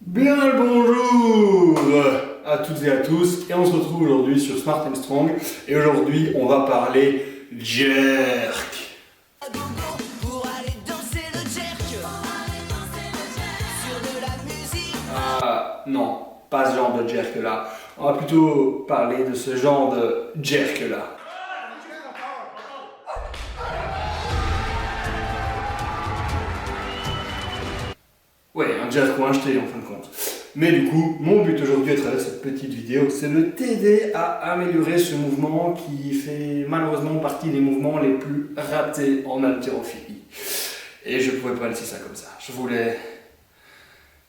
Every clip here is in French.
Bien le bonjour à toutes et à tous, et on se retrouve aujourd'hui sur Smart and Strong, et aujourd'hui on va parler jerk. Non, pas ce genre de jerk là, on va plutôt parler de ce genre de jerk là. Ouais, un jerk ou un jeté en fin de compte. Mais du coup, mon but aujourd'hui à travers cette petite vidéo, c'est de t'aider à améliorer ce mouvement qui fait malheureusement partie des mouvements les plus ratés en haltérophilie. Et je ne pouvais pas laisser ça comme ça. Je voulais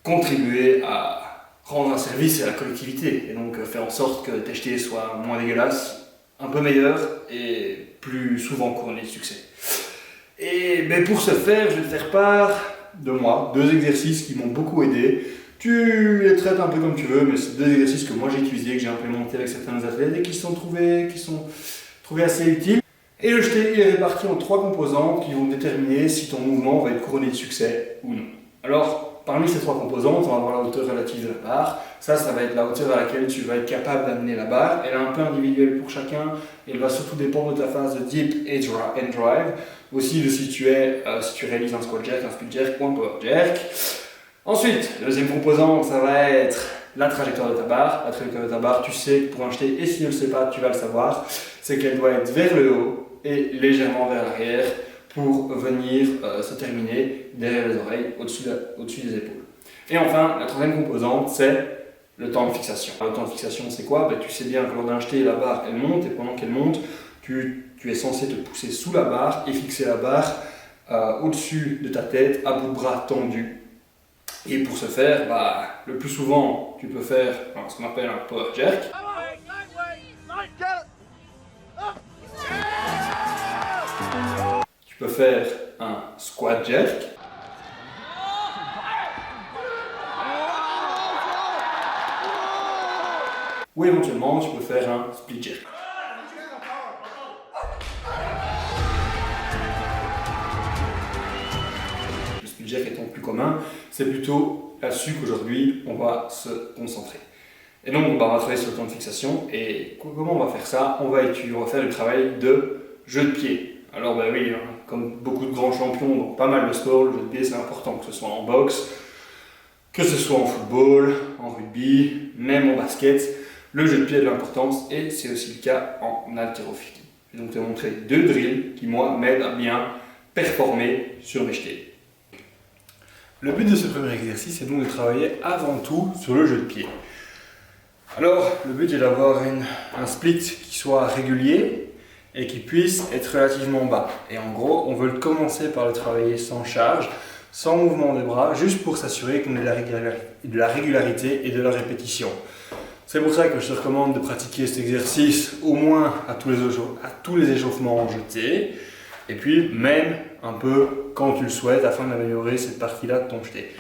contribuer à rendre un service à la collectivité et donc faire en sorte que tes jetés soient moins dégueulasses, un peu meilleurs et plus souvent couronnés de succès. Et pour ce faire, je vais te faire part de moi, 2 exercices qui m'ont beaucoup aidé. Tu les traites un peu comme tu veux, mais c'est 2 exercices que moi j'ai utilisés, que j'ai implémentés avec certains athlètes et qui sont trouvés assez utiles. Et le jeté il est réparti en 3 composantes qui vont déterminer si ton mouvement va être couronné de succès ou non. Alors, parmi ces 3 composantes, on va avoir la hauteur relative de la barre. Ça va être la hauteur à laquelle tu vas être capable d'amener la barre. Elle est un peu individuelle pour chacun. Elle va surtout dépendre de ta phase de dip et drive. Aussi de si tu réalises un squat jerk, un split jerk ou un power jerk. Ensuite, la deuxième composante, ça va être la trajectoire de ta barre. La trajectoire de ta barre, tu sais que pour un jeté, et si tu ne le sais pas, tu vas le savoir, c'est qu'elle doit être vers le haut et légèrement vers l'arrière pour venir se terminer derrière les oreilles, au-dessus des épaules. Et enfin, la troisième composante, c'est le temps de fixation. Le temps de fixation, c'est quoi? Tu sais bien que lors d'un jeté, la barre, elle monte, et pendant qu'elle monte, tu es censé te pousser sous la barre et fixer la barre au-dessus de ta tête, à bout de bras tendu. Et pour ce faire, le plus souvent, tu peux faire ce qu'on appelle un power jerk. Tu peux faire un squat jerk. Ou éventuellement, tu peux faire un split jerk. Le split jerk étant plus commun, c'est plutôt là-dessus qu'aujourd'hui on va se concentrer. Et donc on va travailler sur le temps de fixation. Et comment on va faire ça? On va faire du travail de jeu de pied. Alors oui, comme beaucoup de grands champions, donc pas mal de sports, le jeu de pied c'est important, que ce soit en boxe, que ce soit en football, en rugby, même en basket. Le jeu de pied a de l'importance et c'est aussi le cas en haltérophilie. Je vais donc te montrer 2 drills qui, moi, m'aident à bien performer sur mes jetés. Le but de ce premier exercice est donc de travailler avant tout sur le jeu de pied. Alors, le but est d'avoir un split qui soit régulier et qui puisse être relativement bas. Et en gros, on veut commencer par le travailler sans charge, sans mouvement des bras, juste pour s'assurer qu'on ait de la régularité et de la répétition. C'est pour ça que je te recommande de pratiquer cet exercice au moins à tous les échauffements en jeté, et puis même un peu quand tu le souhaites afin d'améliorer cette partie-là de ton jeté.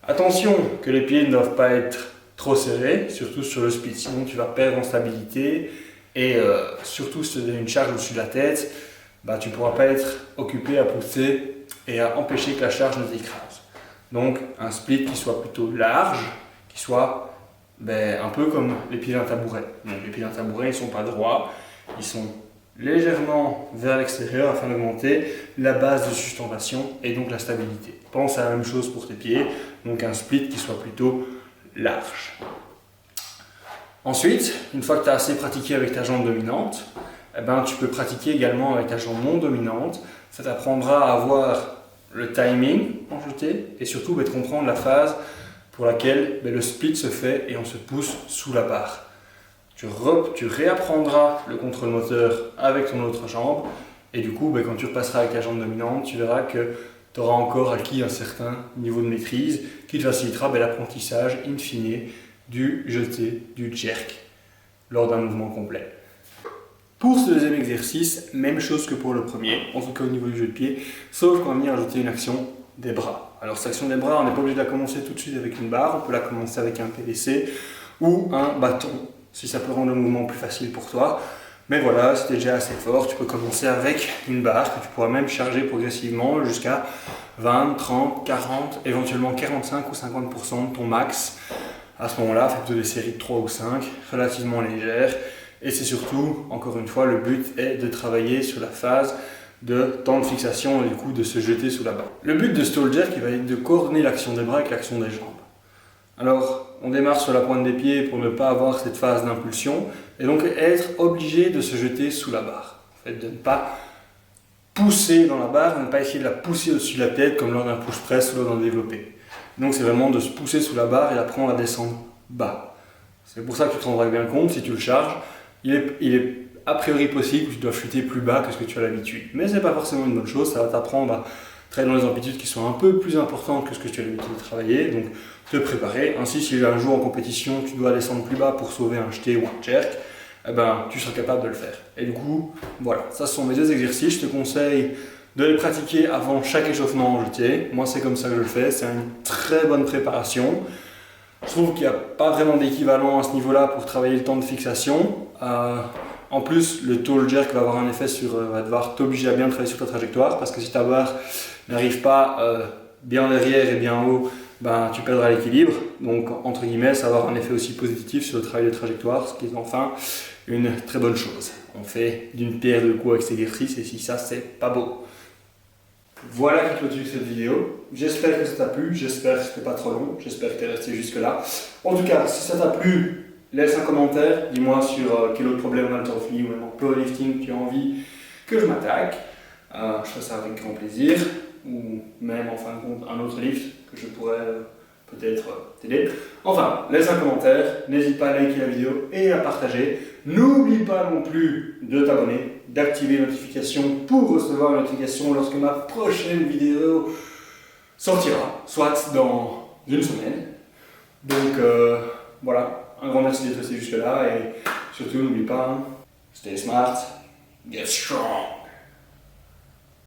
Attention que les pieds ne doivent pas être trop serrés, surtout sur le split, sinon tu vas perdre en stabilité et surtout si tu donnes une charge au-dessus de la tête, tu ne pourras pas être occupé à pousser et à empêcher que la charge ne t'écrase. Donc un split qui soit plutôt large, qui soit un peu comme les pieds d'un tabouret. Donc, les pieds d'un tabouret, ils ne sont pas droits, ils sont légèrement vers l'extérieur afin d'augmenter la base de sustentation et donc la stabilité. Pense à la même chose pour tes pieds, donc un split qui soit plutôt large. Ensuite, une fois que tu as assez pratiqué avec ta jambe dominante, tu peux pratiquer également avec ta jambe non dominante. Ça t'apprendra à avoir le timing en jeté et surtout de comprendre la phase pour laquelle le split se fait et on se pousse sous la barre. Tu réapprendras le contrôle moteur avec ton autre jambe et du coup, quand tu repasseras avec ta jambe dominante, tu verras que tu auras encore acquis un certain niveau de maîtrise qui te facilitera l'apprentissage in fine du jeté, du jerk lors d'un mouvement complet. Pour ce deuxième exercice, même chose que pour le premier, en tout cas au niveau du jeu de pied, sauf qu'on va venir ajouter une action des bras. Alors cette action des bras, on n'est pas obligé de la commencer tout de suite avec une barre, on peut la commencer avec un PVC ou un bâton, si ça peut rendre le mouvement plus facile pour toi. Mais voilà, si tu es déjà assez fort, tu peux commencer avec une barre que tu pourras même charger progressivement jusqu'à 20, 30, 40, éventuellement 45 ou 50% de ton max. À ce moment-là, fais plutôt des séries de 3 ou 5, relativement légères. Et c'est surtout, encore une fois, le but est de travailler sur la phase de temps de fixation et du coup de se jeter sous la barre. Le but de stall jerk va être de coordonner l'action des bras avec l'action des jambes. Alors, on démarre sur la pointe des pieds pour ne pas avoir cette phase d'impulsion et donc être obligé de se jeter sous la barre. En fait, de ne pas pousser dans la barre, de ne pas essayer de la pousser au-dessus de la tête comme lors d'un push press ou lors d'un développé. Donc c'est vraiment de se pousser sous la barre et après on va descendre bas. C'est pour ça que tu te rendras bien compte, si tu le charges, il est a priori possible que tu dois chuter plus bas que ce que tu as l'habitude. Mais ce n'est pas forcément une bonne chose, ça va t'apprendre à travailler dans les amplitudes qui sont un peu plus importantes que ce que tu as l'habitude de travailler. Donc te préparer. Ainsi, si un jour en compétition tu dois descendre plus bas pour sauver un jeté ou un jerk, eh ben, tu seras capable de le faire. Et du coup, voilà, ça ce sont mes 2 exercices. Je te conseille de les pratiquer avant chaque échauffement en jeté. Moi c'est comme ça que je le fais, c'est une très bonne préparation. Je trouve qu'il n'y a pas vraiment d'équivalent à ce niveau-là pour travailler le temps de fixation. En plus, le tall jerk va avoir un effet va devoir t'obliger à bien travailler sur ta trajectoire parce que si ta barre n'arrive pas bien derrière et bien haut, ben, tu perdras l'équilibre. Donc, entre guillemets, ça va avoir un effet aussi positif sur le travail de trajectoire, ce qui est enfin une très bonne chose. On fait d'une pierre deux coups avec cet exercice et si ça, c'est pas beau. Voilà qui clôture cette vidéo. J'espère que ça t'a plu, j'espère que c'était pas trop long, j'espère que tu es resté jusque là. En tout cas, si ça t'a plu, laisse un commentaire, dis-moi sur quel autre problème en haltérophilie ou même en powerlifting tu as envie que je m'attaque. Je ferai ça avec grand plaisir, ou même en fin de compte un autre lift que je pourrais peut-être t'aider. Enfin, laisse un commentaire, n'hésite pas à liker la vidéo et à partager. N'oublie pas non plus de t'abonner, d'activer les notifications pour recevoir une notification lorsque ma prochaine vidéo sortira, soit dans une semaine. Donc voilà, un grand merci d'être resté jusque là et surtout n'oublie pas, stay smart, get strong.